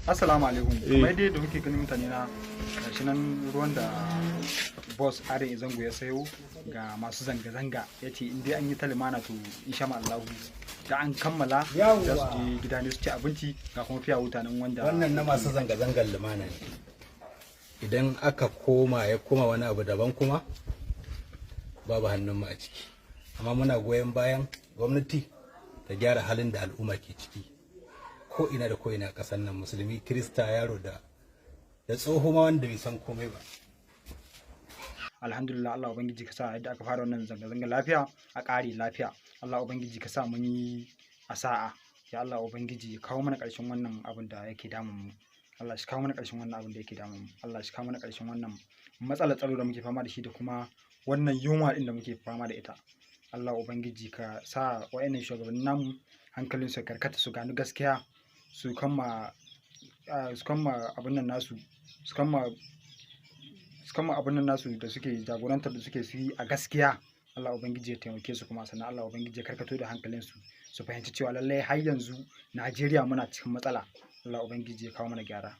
Assalamu alaikum. Kamar dai da kuke ganin mutane na gashi nan ruwan da boss Are Zango ya sayo ga masu zanga-zanga ya ce in dai an yi ta limana to insha Allah da an kammala za su je gida ne su ci abinci ga kuma fiya wuta nan wanda wannan na masu zanga-zangar limana ne. Idan aka koma ya koma wani abu daban kuma babu hannun mu a ciki, amma muna goyon bayan gwamnati ta gyara halin da al'umma ke ciki ko ina da ko ina kasar nan, musulmi, kirista, yaro da tsoho ma wanda bai san komai ba. Alhamdulillah, Allah ubangiji ka sa yadda aka fara wannan zanga-zanga lafiya a ƙare lafiya. Allah ubangiji ka sa mun yi asa'a. Ya Allah ubangiji ya kawo mana ƙarshen wannan abin da yake damun mu. Allah shi kawo mana ƙarshen wannan abin da yake damun mu. Allah shi kawo mana ƙarshen wannan matsalar tsaro da muke fama da shi da kuma wannan yunwa din da muke fama da ita. Allah ubangiji ka sa wayannan shugabannin namu hankalin su karkata su gano gaskiya, su kama abin nan nasu, su kama abin nan nasu da suke jagorantar da suke su yi a gaskiya. Allah ubangiji ya taimake su, kuma sannan Allah ubangiji ya karkato da hankalin su fahimci cewa lallai har yanzu Najeriya muna cikin matsala. Allah ubangiji ya kawo mana gyara.